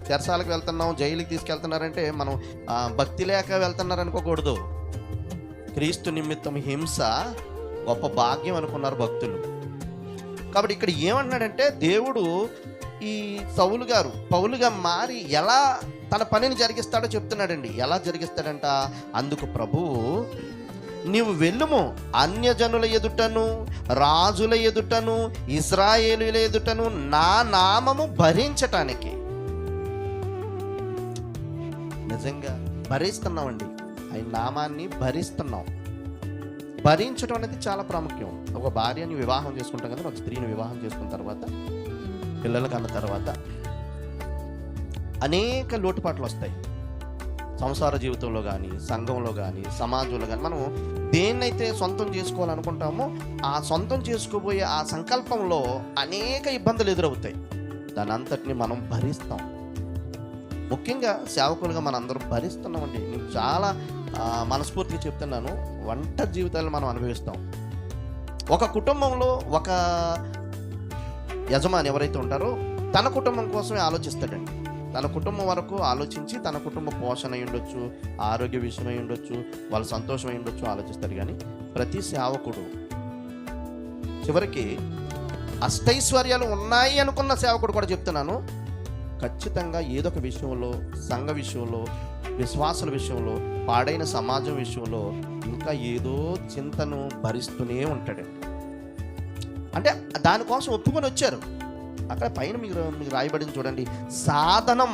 చెరసాలకు వెళ్తున్నాం, జైలుకి తీసుకెళ్తున్నారంటే మనం భక్తి లేక వెళ్తున్నారు అనుకోకూడదు. క్రీస్తు నిమిత్తం హింస గొప్ప భాగ్యం అనుకున్నారు భక్తులు. కాబట్టి ఇక్కడ ఏమంటున్నాడంటే దేవుడు ఈ పౌలుగా మారి ఎలా తన పనిని జరిగిస్తాడో చెప్తున్నాడండి. ఎలా జరిగిస్తాడంట? అందుకు ప్రభువు, నీవు వెళ్ళుము, అన్యజనుల ఎదుటను రాజుల ఎదుటను ఇశ్రాయేలుల ఎదుటను నా నామము భరించటానికి. నిజంగా భరిస్తున్నామండి, ఆయన నామాన్ని భరిస్తున్నాం. భరించడం అనేది చాలా ప్రాముఖ్యం. ఒక భార్యని వివాహం చేసుకుంటాం కదా, ఒక స్త్రీని వివాహం చేసుకున్న తర్వాత, పిల్లలు కన్న తర్వాత అనేక లోటుపాట్లు వస్తాయి. సంసార జీవితంలో కానీ, సంఘంలో కానీ, సమాజంలో కానీ. మనం దేన్నైతే సొంతం చేసుకోవాలనుకుంటామో ఆ సొంతం చేసుకోబోయే ఆ సంకల్పంలో అనేక ఇబ్బందులు ఎదురవుతాయి. దాని అంతటిని మనం భరిస్తాం. ముఖ్యంగా సేవకులుగా మనందరం భరిస్తున్నామండి. నేను చాలా మనస్ఫూర్తిగా చెప్తున్నాను, ఒంటరి జీవితాలను మనం అనుభవిస్తాం. ఒక కుటుంబంలో ఒక యజమాని ఎవరైతే ఉంటారో తన కుటుంబం కోసమే ఆలోచిస్తాడండి. తన కుటుంబం వరకు ఆలోచించి, తన కుటుంబ పోషణ అయి ఉండొచ్చు, ఆరోగ్య విషయం అయి ఉండొచ్చు, వాళ్ళ సంతోషం అయి ఉండొచ్చు ఆలోచిస్తాడు. కానీ ప్రతి సేవకుడు చివరికి అష్టైశ్వర్యాలు ఉన్నాయి అనుకున్న సేవకుడు కూడా చెప్తున్నాను, ఖచ్చితంగా ఏదో ఒక విషయంలో, సంఘ విషయంలో, విశ్వాసుల విషయంలో, పాడైన సమాజం విషయంలో ఇంకా ఏదో చింతను భరిస్తూనే ఉంటాడు. అంటే దానికోసం ఒప్పుకొని వచ్చారు. అక్కడ పైన మీకు రాయబడింది చూడండి, సాధనం.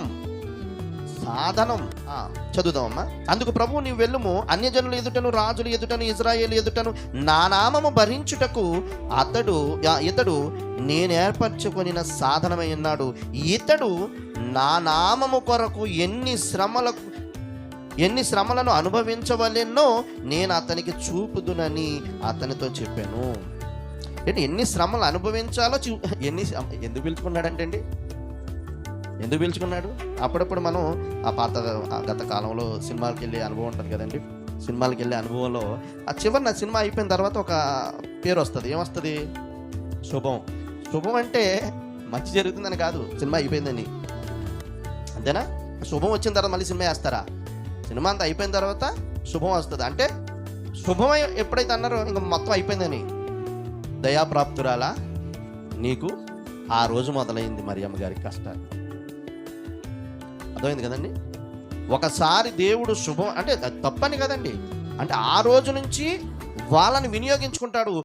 చదువుదామమ్మా. అందుకు ప్రభువు, నీవు వెళ్ళుము, అన్యజనుల ఎదుటను రాజుల ఎదుటను ఇశ్రాయేలు ఎదుటను నా నామము భరించుటకు ఇతడు నేను ఏర్పరచుకొనిన సాధనమై ఉన్నాడు. ఇతడు నా నామము కొరకు ఎన్ని శ్రమలను అనుభవించవలెనో నేను అతనికి చూపుదునని అతనితో చెప్పాను. ఎన్ని శ్రమలు అనుభవించాలో ఎందుకు పిలుచుకున్నాడంటే అండి, ఎందుకు పిలుచుకున్నాడు? అప్పుడప్పుడు మనం గత కాలంలో సినిమాలకు వెళ్ళే అనుభవం ఉంటుంది కదండి. సినిమాలకు వెళ్ళే అనుభవంలో ఆ చివరిన సినిమా అయిపోయిన తర్వాత ఒక పేరు వస్తుంది. ఏమొస్తుంది? శుభం అంటే మంచి జరుగుతుందని కాదు, సినిమా అయిపోయిందని. అంతేనా? శుభం వచ్చిన తర్వాత మళ్ళీ సినిమా వేస్తారా? సినిమా అంతా అయిపోయిన తర్వాత శుభం వస్తుంది. అంటే శుభం ఎప్పుడైతే అన్నారో ఇంకా మొత్తం అయిపోయిందని. దయాప్రాప్తురాలా, నీకు ఆ రోజు మొదలైంది మరియమ్మ గారికి కష్టాలు. అర్థమైంది కదండి. ఒకసారి దేవుడు శుభం అంటే తప్పని కదండి, అంటే ఆ రోజు నుంచి వాళ్ళని వినియోగించుకుంటాడు.